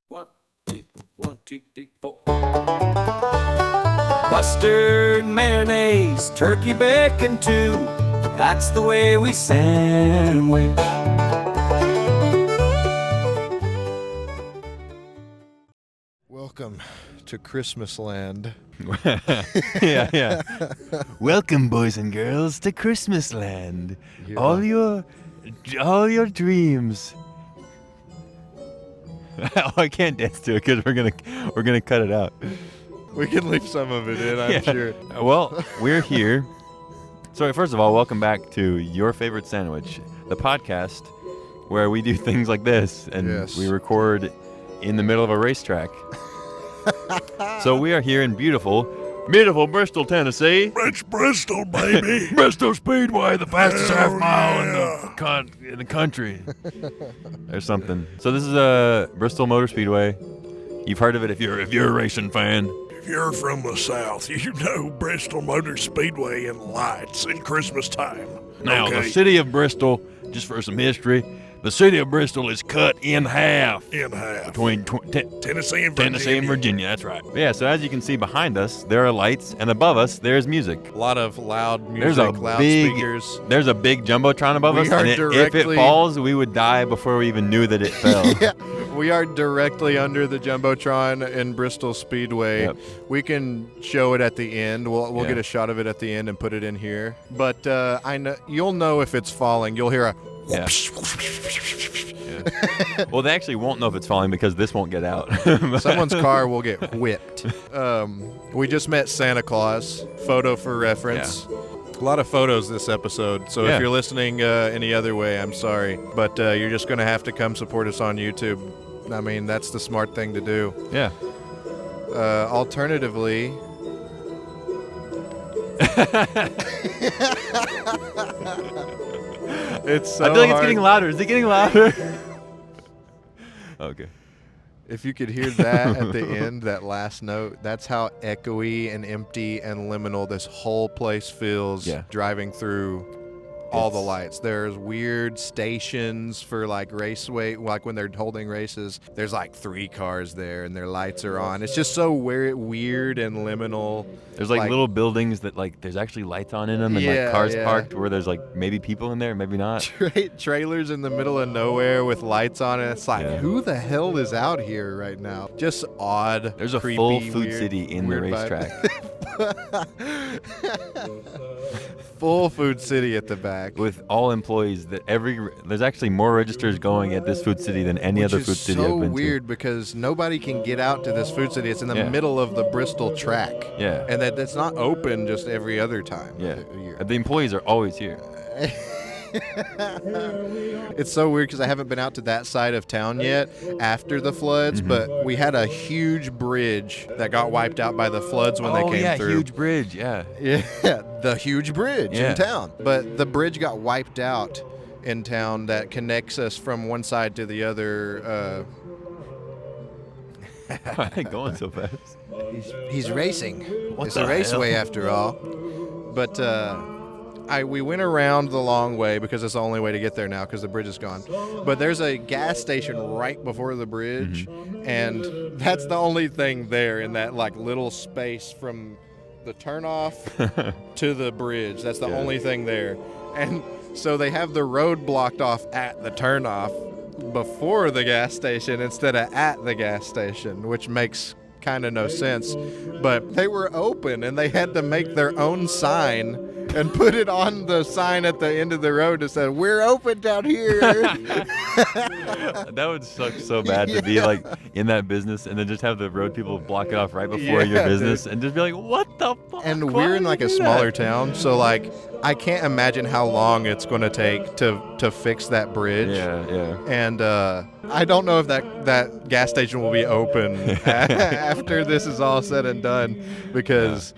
1, 2, 1, 2, 3, 4. Mustard, mayonnaise, turkey bacon too. That's the way we sandwich. Welcome to Christmas land. yeah. Welcome, boys and girls, to Christmas land. Yeah. All your dreams. Oh, I can't dance to it because we're gonna cut it out. We can leave some of it in, I'm sure. Well, we're here. So first of all, welcome back to Your Favorite Sandwich, the podcast where we do things like this and we record in the middle of a racetrack. So we are here in beautiful Bristol, Tennessee. It's Bristol, baby. Bristol Speedway, the fastest Hell half mile yeah. in the country. There's something. So this is Bristol Motor Speedway. You've heard of it if you're a racing fan. If you're from the South, you know Bristol Motor Speedway and lights at Christmas time. Now, Okay? the city of Bristol, just for some history, the city of Bristol is cut in half In half. between Tennessee and Virginia. Tennessee and Virginia. That's right. Yeah, so as you can see behind us, there are lights, and above us, there's music. A lot of loud music, There's a loudspeakers. There's a big jumbotron above us, are and if it directly- falls, we would die before we even knew that it fell. Yeah, we are directly under the Jumbotron in Bristol Speedway. Yep. We can show it at the end. We'll Yeah. get a shot of it at the end and put it in here. But I know you'll know if it's falling. You'll hear a Yeah. Well, they actually won't know if it's falling because this won't get out. someone's car will get whipped. We just met Santa Claus. Photo for reference. A lot of photos this episode, so Yeah. if you're listening any other way, I'm sorry. But you're just going to have to come support us on YouTube. I mean, that's the smart thing to do. Yeah. Alternatively... It's so I feel like it's hard. getting louder. Is it getting louder? Okay. If you could hear that at the end, that last note, that's how echoey and empty and liminal this whole place feels driving through all the lights. There's weird stations for like raceway, like when they're holding races. There's like 3 cars there and their lights are on. It's just so weird and liminal. There's like little buildings that like there's actually lights on in them and like cars parked where there's like maybe people in there, maybe not. Trailers in the middle of nowhere with lights on it. It's like, who the hell is out here right now? Just odd. There's a creepy, full food weird, city in the weird vibe. racetrack Full food city at the back. with all employees that there's actually more registers going at this food city than any other food city I've been Which is so weird because nobody can get out to this food city. It's in the middle of the Bristol track. Yeah. And that's not open just every other time. Yeah. A year. The employees are always here. It's so weird because I haven't been out to that side of town yet after the floods, but we had a huge bridge that got wiped out by the floods when they came through. Huge bridge, yeah. Yeah, the huge bridge Yeah. in town. But the bridge got wiped out in town that connects us from one side to the other. I ain't going so fast. He's racing. It's the a raceway hell? after all. But we went around the long way because it's the only way to get there now because the bridge is gone. But there's a gas station right before the bridge, and that's the only thing there in that like little space from the turnoff to the bridge. That's the only thing there. And so they have the road blocked off at the turnoff before the gas station instead of at the gas station, which makes kind of no sense. But they were open and they had to make their own sign and put it on the sign at the end of the road that said, "We're open down here." That would suck so bad to be like in that business and then just have the road people block it off right before your business and just be like, what the fuck? And Why we're in would like you a do smaller that? town, so like I can't imagine how long it's going to take to fix that bridge. Yeah. And I don't know if that gas station will be open after this is all said and done, because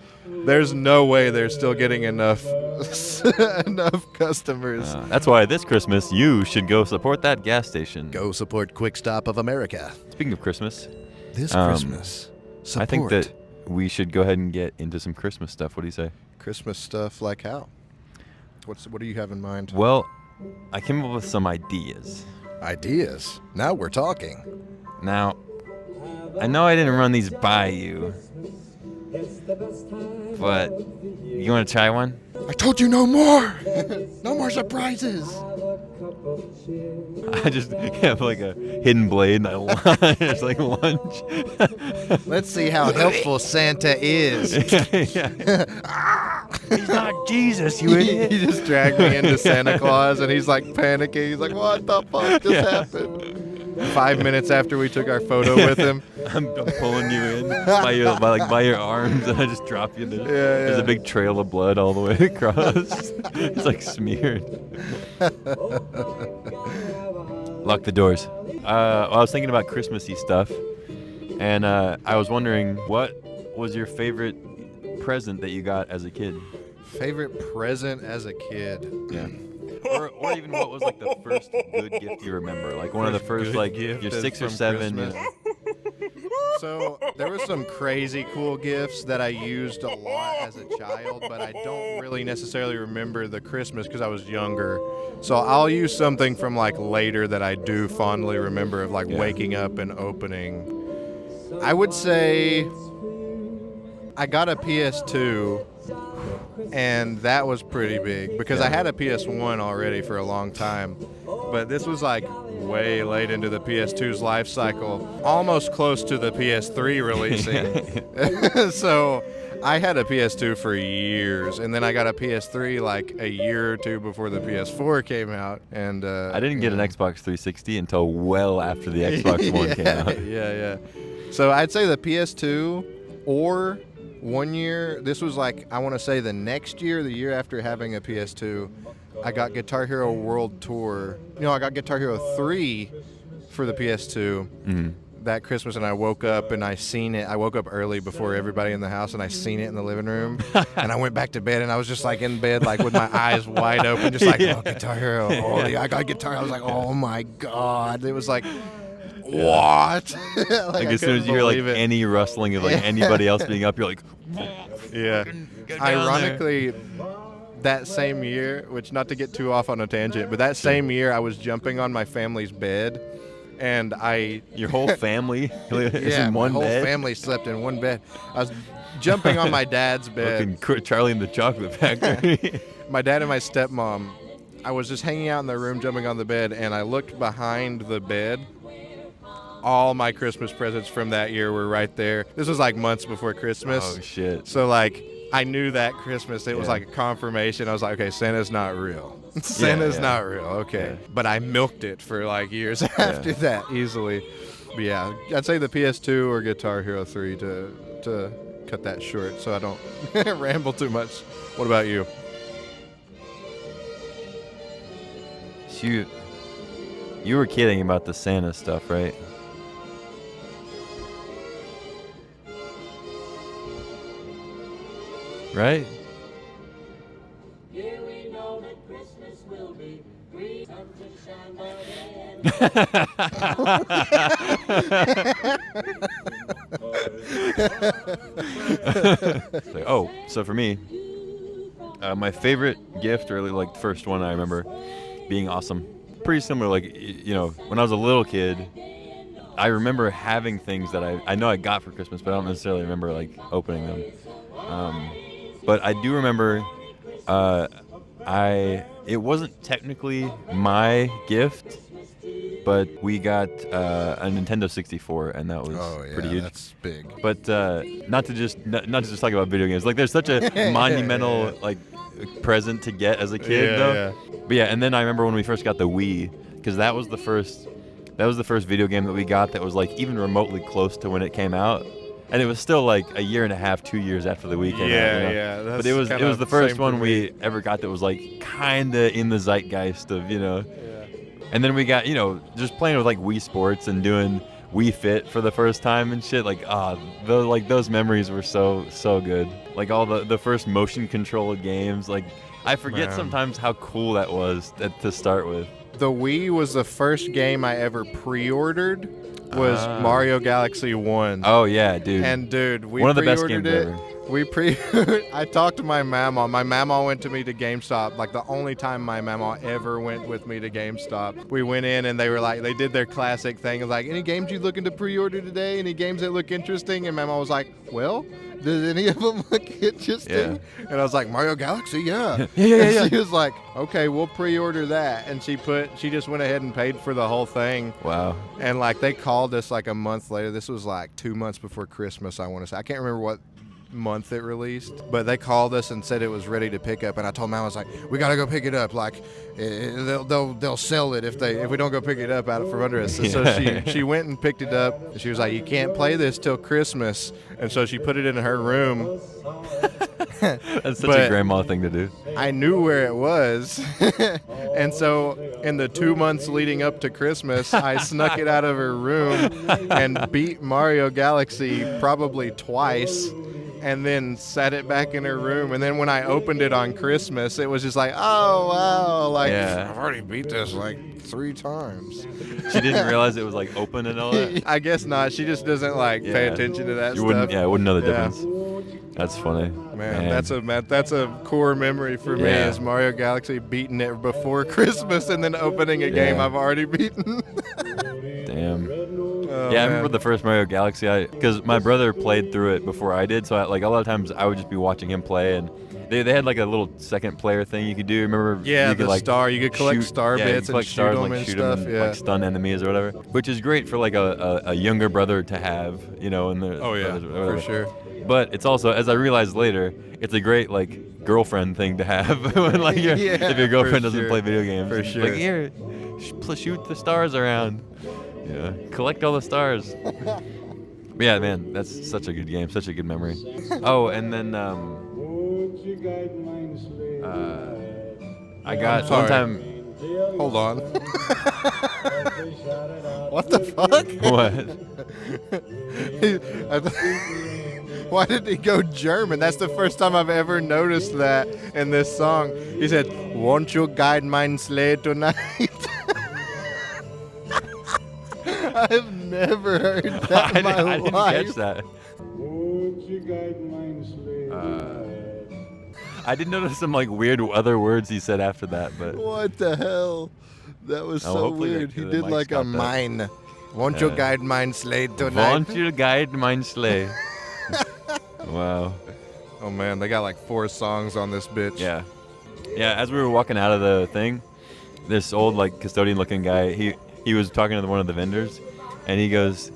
there's no way they're still getting enough customers. That's why this Christmas you should go support that gas station. Go support Quick Stop of America. Speaking of Christmas, This Christmas, support I think that we should go ahead and get into some Christmas stuff. What do you say? Christmas stuff like how? What do you have in mind? Well, I came up with some ideas. Ideas. Now we're talking. Now, I know I didn't run these by you, but you want to try one? I told you no more. No more surprises. I just have like a hidden blade and I just like lunge. Let's see how helpful Santa is. He's not Jesus, you idiot. He just dragged me into Santa Claus, and he's like panicking. He's like, "What the fuck just happened?" 5 minutes after we took our photo with him, I'm pulling you in by your arms, and I just drop you in there. There's a big trail of blood all the way across. It's like smeared. Lock the doors. I was thinking about Christmassy stuff, and I was wondering, what was your favorite present that you got as a kid? Favorite present as a kid? Yeah. Or even what was like the first good gift you remember? Like one of the first, like you're 6 or 7. You know. So there were some crazy cool gifts that I used a lot as a child, but I don't really necessarily remember the Christmas because I was younger. So I'll use something from like later that I do fondly remember of like waking up and opening. I would say I got a PS2. And that was pretty big because I had a PS1 already for a long time. But this was like way late into the PS2's life cycle, almost close to the PS3 releasing. So I had a PS2 for years, and then I got a PS3 like a year or two before the PS4 came out. And I didn't get an Xbox 360 until well after the Xbox One came out. Yeah. So I'd say the PS2 or... One year, this was like, I want to say the next year, the year after having a PS2, I got Guitar Hero World Tour. I got Guitar Hero 3 for the PS2 that Christmas, and I woke up and I seen it. I woke up early before everybody in the house, and I seen it in the living room. And I went back to bed, and I was just like in bed, like with my eyes wide open, just like, oh, Guitar Hero. Oh, yeah, I got Guitar Hero. I was like, oh my God. It was like... What? Like as soon as you hear like any rustling of like anybody else being up, you're like, yeah. Ironically, that same year, which not to get too off on a tangent, but that same year I was jumping on my family's bed, and your whole family is in one my whole bed? family slept in one bed. I was jumping on my dad's bed. Fucking Charlie and the Chocolate Factory. My dad and my stepmom. I was just hanging out in the room, jumping on the bed, and I looked behind the bed. All my Christmas presents from that year were right there. This was like months before Christmas. Oh, shit. So, like, I knew that Christmas. It was like a confirmation. I was like, okay, Santa's not real. Santa's not real. Okay. Yeah. But I milked it for, like, years after that easily. But, yeah, I'd say the PS2 or Guitar Hero 3 to cut that short so I don't ramble too much. What about you? Shoot. You were kidding about the Santa stuff, right? Right? Here we know that Christmas will be green, sun to shine Like, oh, so for me, my favorite gift, or like the first one I remember being awesome, pretty similar, like, when I was a little kid, I remember having things that I know I got for Christmas, but I don't necessarily remember like opening them. But I do remember it wasn't technically my gift, but we got a Nintendo 64, and that was pretty huge. That's big. But not to just talk about video games. Like, there's such a monumental like present to get as a kid, though. Yeah. But yeah, and then I remember when we first got the Wii, because that was the first video game that we got that was like even remotely close to when it came out. And it was still like a year and a half, 2 years after the Wii came out. Yeah. But it was the first one we ever got that was like kind of in the zeitgeist of, Yeah. And then we got, just playing with like Wii Sports and doing Wii Fit for the first time and shit. Like, those memories were so good. Like all the first motion controlled games. Like, I forget sometimes how cool that was to start with. The Wii was the first game I ever pre-ordered. Was Mario Galaxy 1. Oh yeah, dude. And dude, we one of the best pre-ordered games it. ever. I talked to my mama. My mama went to me to GameStop. Like the only time my mama ever went with me to GameStop. We went in and they were like, they did their classic thing of like, any games you looking to pre-order today? Any games that look interesting? And my mama was like, well, does any of them look interesting? Yeah. And I was like, Mario Galaxy, yeah. Yeah. She was like, okay, we'll pre-order that. And she just went ahead and paid for the whole thing. Wow. And like they called us like a month later. This was like 2 months before Christmas, I want to say. I can't remember what month it released, but they called us and said it was ready to pick up. And I told Mom, I was like, we got to go pick it up. Like they'll sell it if we don't go pick it up out from under us. And so she went and picked it up. And she was like, you can't play this till Christmas. And so she put it in her room. That's such a grandma thing to do. I knew where it was. And so in the 2 months leading up to Christmas, I snuck it out of her room and beat Mario Galaxy probably twice, and then sat it back in her room. And then when I opened it on Christmas, it was just like, oh, wow. Like, Yeah. I've already beat this like 3 times. She didn't realize it was like open and all that. I guess not. She just doesn't like pay attention to that You stuff. wouldn't know the difference. That's funny. Man, that's a core memory for me is Mario Galaxy, beating it before Christmas and then opening a game I've already beaten. Damn. Oh, I remember the first Mario Galaxy, because my brother played through it before I did, so a lot of times I would just be watching him play, and they had like a little second player thing you could do. Remember? Yeah, you could, you could collect star bits and shoot them and stuff. Like stun enemies or whatever, which is great for like a younger brother to have, in the. Oh yeah, for sure. But it's also, as I realized later, it's a great like girlfriend thing to have when like if your girlfriend doesn't play video games. For sure. Like here, shoot the stars around. Yeah, collect all the stars. But yeah, man, that's such a good game, such a good memory. Oh, and then I got one time. Hold on. What the fuck? What? Why did he go German? That's the first time I've ever noticed that in this song. He said, "Won't you guide mein sleigh tonight?" I've never heard that in my I didn't life. catch that. I did notice some like weird other words he said after that, but What the hell? That was so hopefully weird. the He did mic like a stopped that. mine. Won't you guide mein sleigh tonight? won't you guide mein sleigh? Wow. Oh man, they got like 4 songs on this bitch. Yeah. As we were walking out of the thing, this old like custodian looking guy, he was talking to one of the vendors, and he goes,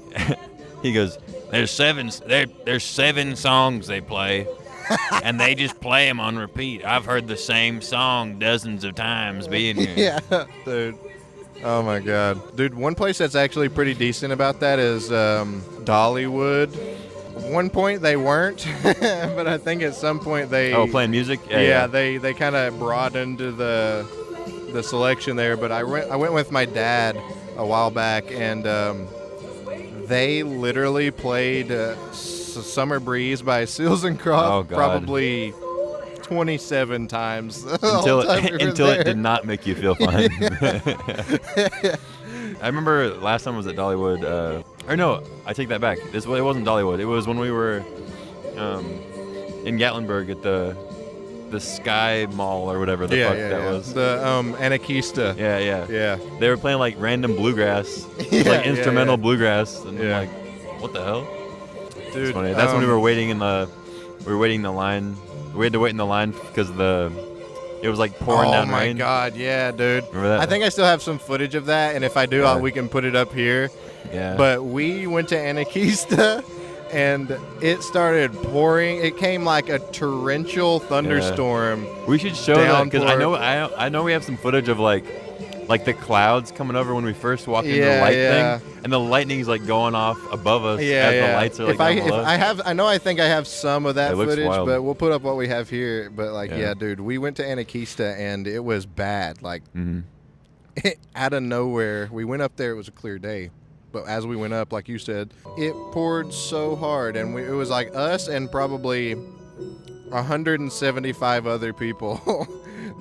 there's 7 songs they play, and they just play them on repeat. I've heard the same song dozens of times being here. Yeah, dude. Oh my god. Dude, one place that's actually pretty decent about that is Dollywood. One point they weren't, but I think at some point they... Oh, playing music? Yeah, they kind of broadened the selection there, but I went with my dad a while back, and they literally played Summer Breeze by Seals and Croft probably 27 times. Until it did not make you feel fine. I remember last time I was at Dollywood, or no, I take that back. It wasn't Dollywood. It was when we were in Gatlinburg at the Sky Mall or whatever the fuck that was. The Anarchista. Yeah. They were playing like random bluegrass, like instrumental bluegrass, and I'm like, what the hell? Dude, it's funny. That's when we were waiting in the line. We had to wait in the line because it was like pouring down rain. Oh my god, yeah, dude. Remember that? I think I still have some footage of that, and if I do, we can put it up here. Yeah. But we went to Anarchista, and it started pouring. It came like a torrential thunderstorm. We should show that because I know we have some footage of like the clouds coming over when we first walked into the light thing, and the lightning's like going off above us as the lights are like down below. I think I have some of that footage, wild. but we'll put up what we have here. But dude, we went to Anarchista and it was bad. Like out of nowhere, we went up there. It was a clear day, but as we went up, like you said, it poured so hard, and it was like us and probably 175 other people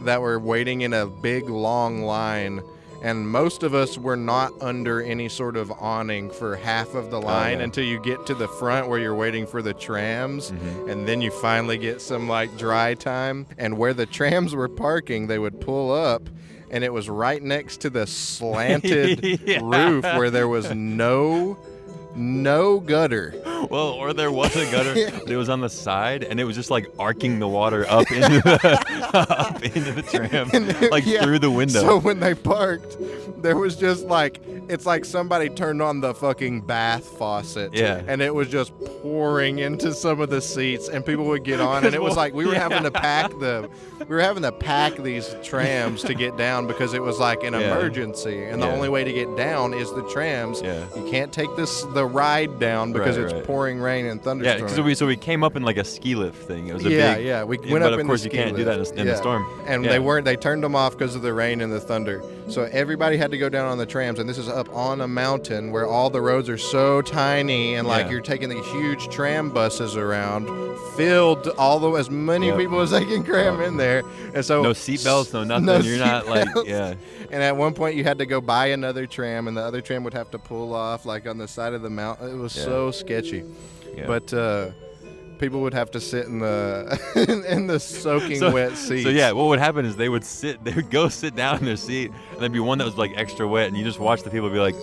that were waiting in a big long line, and most of us were not under any sort of awning for half of the line until you get to the front where you're waiting for the trams, and then you finally get some like dry time. And where the trams were parking, they would pull up, and it was right next to the slanted roof where there was no gutter. Well, or there was a gutter, but it was on the side, and it was just like arcing the water up into the tram, through the window. So when they parked, there was just like, it's like somebody turned on the fucking bath faucet, and it was just pouring into some of the seats, and people would get on, and it was like we were having to pack these trams to get down because it was like an emergency, and the only way to get down is the trams. You can't take the ride down because it's pouring rain and thunderstorms. Yeah, so we came up in like a ski lift thing. It was a we went up but of in course the you ski can't do that in the storm. And they turned them off because of the rain and the thunder. So everybody had to go down on the trams, and this is up on a mountain where all the roads are so tiny, and like you're taking these huge tram buses around, filled as many people as they can cram in there. And so no seatbelts, no nothing. You're not like And at one point you had to go buy another tram, and the other tram would have to pull off like on the side of the mountain. It was so sketchy. But people would have to sit in the in the soaking wet seats. So what would happen is they would go sit down in their seat, and there'd be one that was like extra wet, and you just watch the people be like,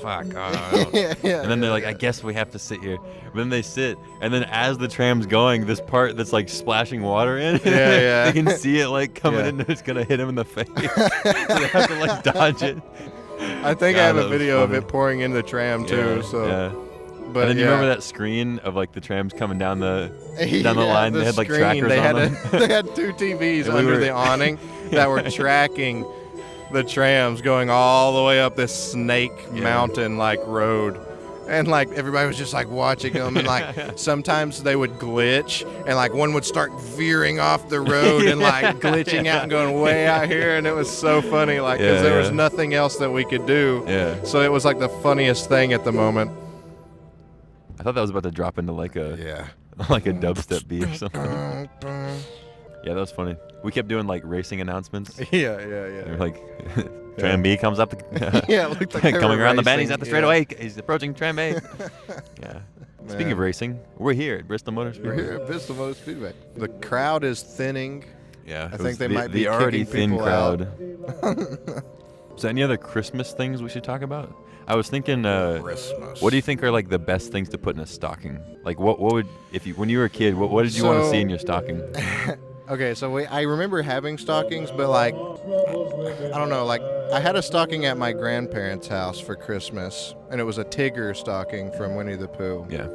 fuck. And then they're like, I guess we have to sit here. But then they sit, and then as the tram's going, this part that's like splashing water in, they can see it like coming in, and it's gonna hit them in the face. So they have to like dodge it. I think I have a video of it pouring in the tram too. But and then you remember that screen of like the trams coming down the line? They had like trackers on them. They had two TVs under the awning that were tracking the trams going all the way up this snake mountain like road. And like everybody was just like watching them, and like sometimes they would glitch, and like one would start veering off the road and like glitching out and going way out here, and it was so funny, like because there was nothing else that we could do. So it was like the funniest thing at the moment. I thought that was about to drop into like a like a dubstep beat or something. Yeah, that was funny. We kept doing like racing announcements. They're like, Tram B comes up. It looked like coming around the bend. He's at the straightaway. He's approaching Tram A. Speaking of racing, we're here at Bristol Motor Speedway. We're here at Bristol Motor Speedway. The crowd is thinning. Yeah, I think they might be the already kicking thin people crowd. out. So, any other Christmas things we should talk about? I was thinking, Christmas. what do you think are like the best things to put in a stocking? Like, what would when you were a kid, what did you want to see in your stocking? Okay, so I remember having stockings, but like, I don't know, like I had a stocking at my grandparents' house for Christmas, and it was a Tigger stocking from Winnie the Pooh. Yeah.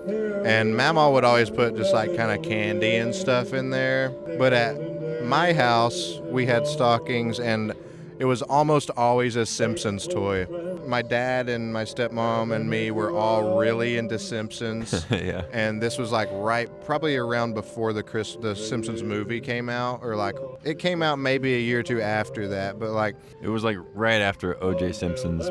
And Mama would always put just like kind of candy and stuff in there. But at my house, we had stockings, and it was almost always a Simpsons toy. My dad and my stepmom and me were all really into Simpsons. And this was like probably around before the Simpsons movie came out, or like it came out maybe a year or two after that, but like it was like right after O.J. Simpson's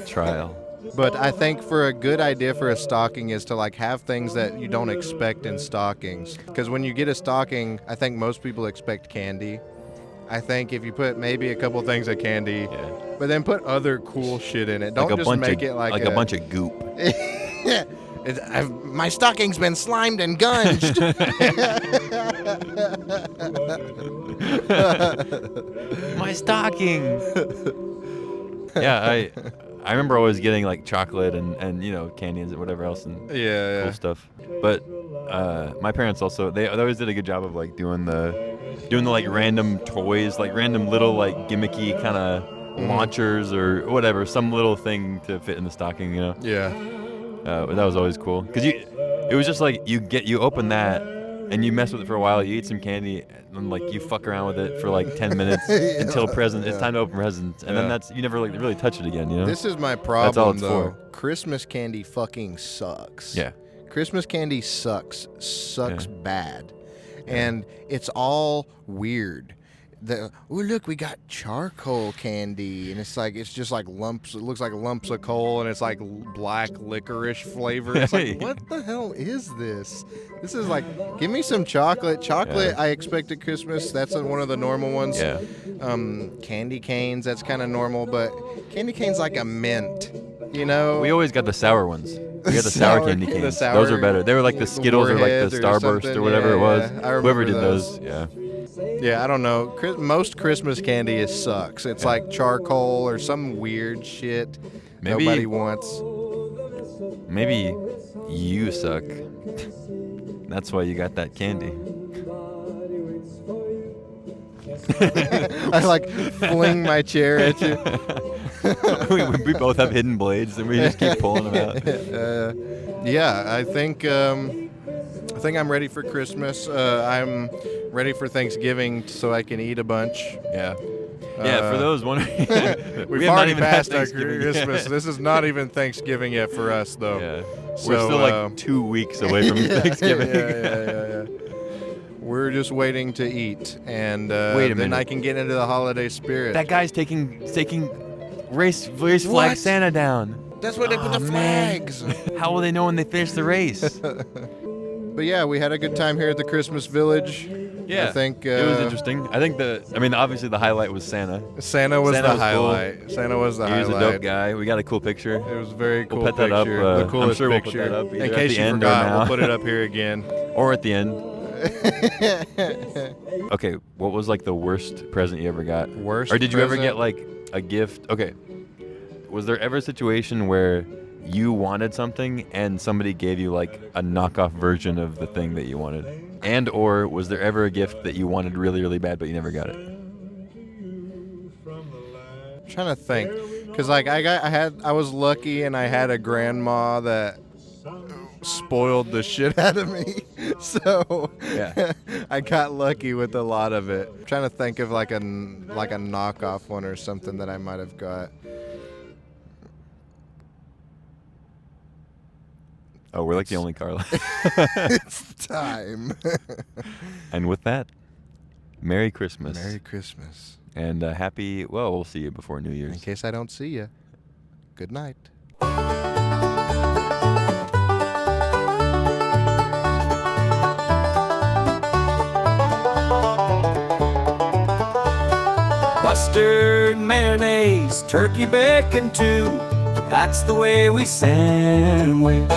trial. But I think for a good idea for a stocking is to like have things that you don't expect in stockings. Because when you get a stocking, I think most people expect candy. I think if you put maybe a couple things of candy, but then put other cool shit in it. Don't like just make it like a bunch of goop. My stocking's been slimed and gunged. My stocking. I remember always getting like chocolate and candy and whatever else and cool stuff. But my parents also they always did a good job of like doing the like random toys, like random little like gimmicky kind of launchers or whatever, some little thing to fit in the stocking, that was always cool because it was just like you open that and you mess with it for a while, you eat some candy, and like you fuck around with it for like 10 minutes until it's time to open presents, and then you never like really touch it again, This is my problem. That's all it's though. for. Christmas candy fucking sucks. Yeah. Christmas candy sucks bad. And it's all weird. Look, we got charcoal candy, and it's just like lumps. It looks like lumps of coal, and it's like black licorice flavor. It's like, what the hell is this? This is like, give me some chocolate. Chocolate, I expect at Christmas. That's one of the normal ones. Yeah. Candy canes, that's kind of normal, but candy canes like a mint. You know, we always got the sour ones. We got the sour candy canes. Those are better. They were like the Skittles or like the Starburst or whatever it was. Whoever did those. Yeah. Yeah, I don't know. Most Christmas candy sucks. It's like charcoal or some weird shit nobody wants. Maybe you suck. That's why you got that candy. I like fling my chair at you. we both have hidden blades, and we just keep pulling them out. Yeah, I think I'm ready for Christmas. I'm ready for Thanksgiving so I can eat a bunch. Yeah. Yeah, for those wondering, we've already passed our Christmas. This is not even Thanksgiving yet for us, though. Yeah. So, we're still like 2 weeks away from Thanksgiving. Yeah. We're just waiting to eat, and Wait a then minute. I can get into the holiday spirit. That guy's taking race flag Santa down. That's where they put the flags. How will they know when they finish the race? But yeah, we had a good time here at the Christmas Village. Yeah, I think it was interesting. I think obviously the highlight was Santa. Santa was the highlight. Cool. Santa was the he highlight. He was a dope guy. We got a cool picture. It was a very cool we'll put picture. That up. The coolest I'm sure picture. We'll put that up in case you forgot, we'll put it up here again. Or at the end. Okay, what was like the worst present you ever got? Worst Or did you ever present? get like a gift? Okay. Was there ever a situation where you wanted something and somebody gave you like a knockoff version of the thing that you wanted? And or was there ever a gift that you wanted really, really bad but you never got it? I'm trying to think, because like I was lucky and I had a grandma that spoiled the shit out of me, so yeah. I got lucky with a lot of it. I'm trying to think of like a knockoff one or something that I might have got. Oh, we're like the only car left. It's time. And with that, Merry Christmas. Merry Christmas. And we'll see you before New Year's. In case I don't see you, good night. Mustard, mayonnaise, turkey bacon too. That's the way we sandwich.